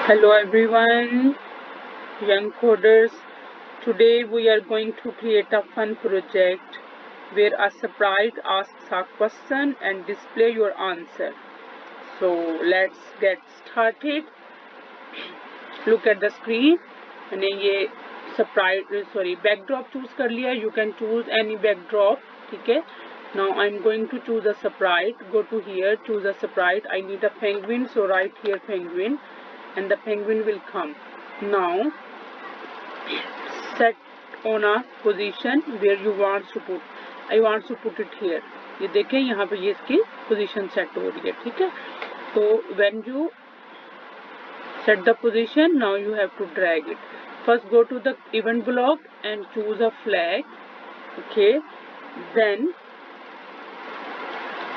Hello everyone, young coders. Today we are going to create a fun project where a sprite asks a question and display your answer. So let's get started. Look at the screen. मैंने ये backdrop choose कर लिया. You can choose any backdrop. ठीक है. Now I'm going to choose a sprite. Go to here, choose a sprite. I need a penguin, so write here penguin, and the penguin will come. Now set on a position where you want to put. I want to put it here. ये देखें यहाँ पे ये इसकी position set हो रही है. ठीक है. So when you set the position, now you have to drag it. First go to the event block and choose a flag. Okay. Then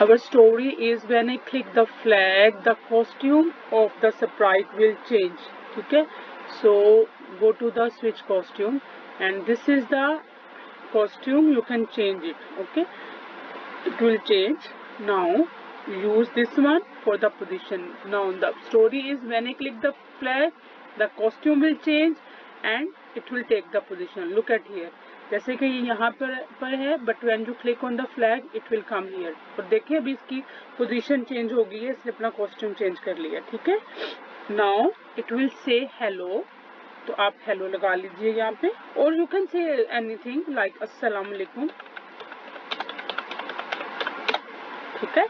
our story is when I click the flag, the costume of the sprite will change. Okay. So go to the switch costume, and this is the costume. You can change it. Okay. It will change. Now use this one for the position. Now the story is when I click the flag, the costume will change and it will take the position. Look at here. जैसे कि ये यहाँ पर है, but when you click on the flag, it will come here. और देखिए अभी इसकी position change हो गई है, इसने अपना costume change कर लिया. ठीक है. Now it will say hello. तो आप hello लगा लीजिए यहाँ पे. Or you can say anything like अस्सलाम वालेकुम. ठीक है.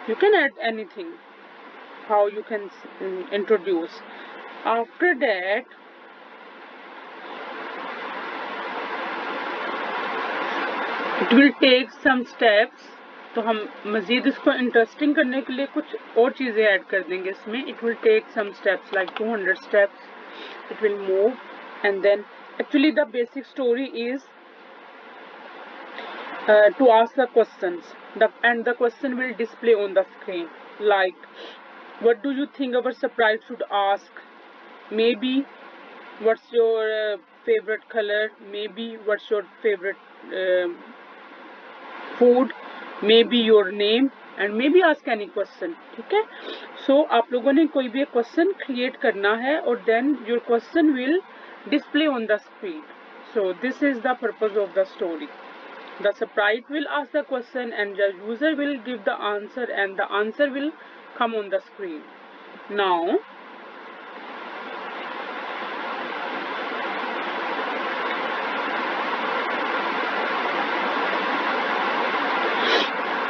You can add anything. How you can introduce. After that, it will take some steps. तो हम मज़ीद इसको इंटरेस्टिंग करने के लिए कुछ और चीज़ें ऐड कर देंगे इसमें. It will take some steps like 200 steps. It will move, and then actually the basic story is to ask the questions. And the question will display on the screen. Like, what do you think our sprite should ask? Maybe, what's your favorite color? Maybe, what's your favorite food? Maybe your name, and maybe ask any question. ठीक है. So आप लोगों ने कोई भी question create करना है और then your question will display on the screen. So this is the purpose of the story. The sprite will ask the question and the user will give the answer, and the answer will come on the screen. Now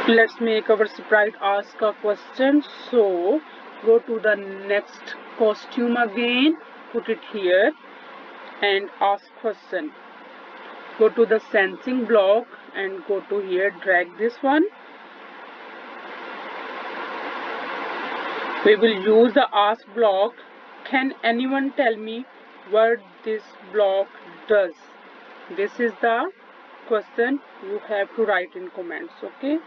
let's make our sprite ask a question. So go to the next costume again, put it here and ask question. Go to the sensing block and go to here, drag this one. We will use the ask block. Can anyone tell me what this block does? This is the question you have to write in comments. Okay.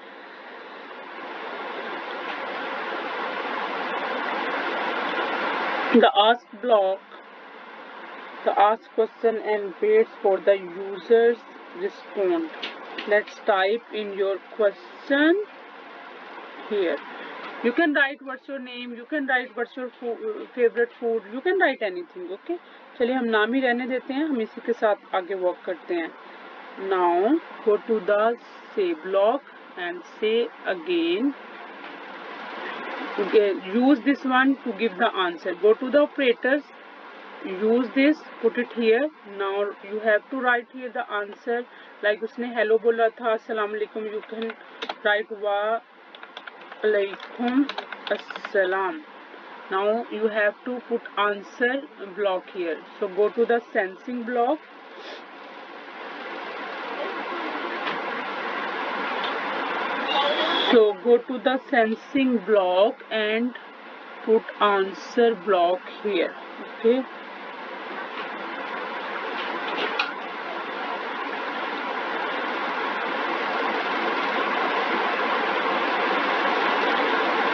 The ask block, the ask question and waits for the user's respond. Let's type in your question here. You can write what's your name, you can write what's your favorite food, you can write anything. Okay. चलिए हम नाम ही रहने देते हैं, हम इसी के साथ आगे वर्क करते हैं. Now go to the say block and say again. Okay, use this one to give the answer. Go to the operators, use this, put it here. Now you have to write here the answer. Like उसने hello बोला था, अस्सलाम वालेकुम, you can write wa alaikum assalam. Now you have to put answer block here. So go to the sensing block. So go to the sensing block and put answer block here. Okay.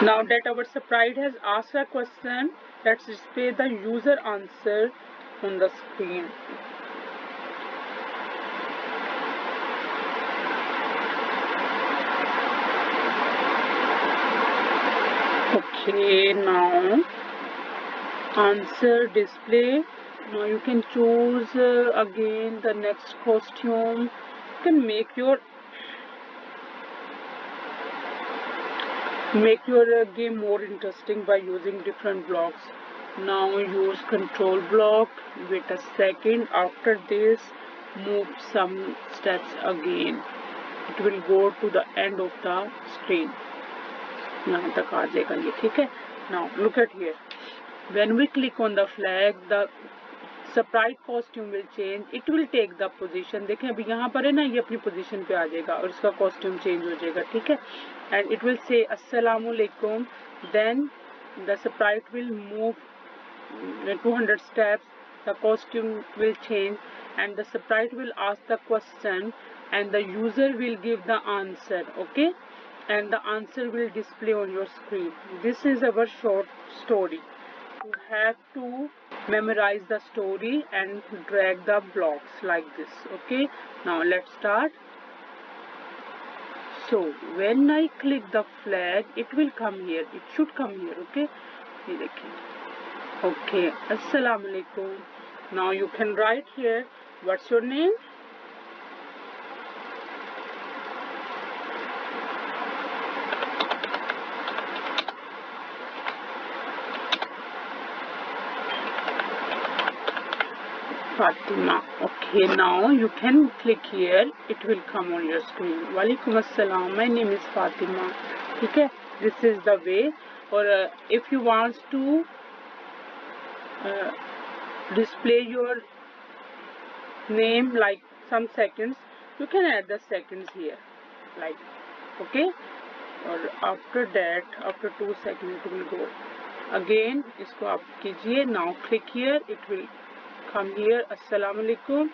Now that our sprite has asked a question, let's display the user answer on the screen. Okay, now answer display. Now you can choose again the next costume. You can make your game more interesting by using different blocks. Now use control block. Wait a second. After this, move some steps again. It will go to the end of the screen. यहाँ तक आ जाएगा ये, ठीक है. Now look at here. When we click on the flag, the sprite costume will change. It will take the position. देखें अभी यहाँ पर है ना, ये अपनी पोजीशन पे आ जाएगा और इसका कॉस्ट्यूम चेंज हो जाएगा, ठीक है. And it will say Assalamualaikum. Then the sprite will move 200 steps. The costume will change and the sprite will ask the question and the user will give the answer, okay, and the answer will display on your screen. This is our short story. You have to memorize the story and drag the blocks like this, okay. Now let's start. So when I click the flag, it will come here. It should come here, okay. ये देखिए, okay. Assalamu alaikum. Now you can write here, what's your name? Fatima. Okay, now you can click here. It will come on your screen. Walaikum assalam. My name is Fatima. Okay, this is the way. Or if you want to display your name like some seconds, you can add the seconds here, like, okay. Or after that, after 2 seconds it will go. Again, इसको आप कीजिए. Now click here. It will come here. Assalamu alaikum.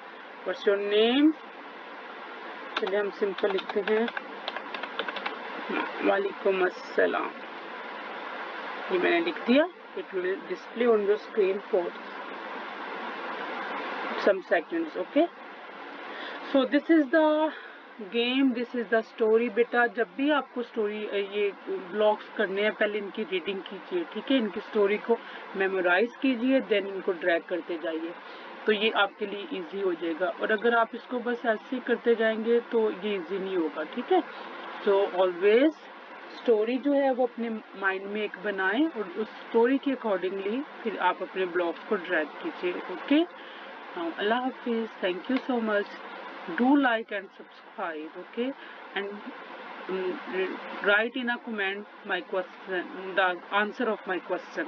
What's your name? चलिए हम simple लिखते हैं, वालेकुम अस्सलाम. ये मैंने लिख दिया. It will display on your screen for some seconds, okay. So this is the game, this is the story. बेटा जब भी आपको स्टोरी ये ब्लॉग्स करने हैं, पहले इनकी रीडिंग कीजिए, ठीक है. इनकी स्टोरी को मेमोराइज कीजिए, देन इनको ड्रैग करते जाइए, तो ये आपके लिए इजी हो जाएगा. और अगर आप इसको बस ऐसे ही करते जाएंगे तो ये इजी नहीं होगा, ठीक है. सो ऑलवेज स्टोरी जो है वो अपने माइंड में एक बनाएं और उस स्टोरी के अकॉर्डिंगली फिर आप अपने ब्लॉग्स को ड्रैग कीजिए, okay. Allah Hafiz. Thank you so much. Do like and subscribe, okay, and write in a comment my question, the answer of my question.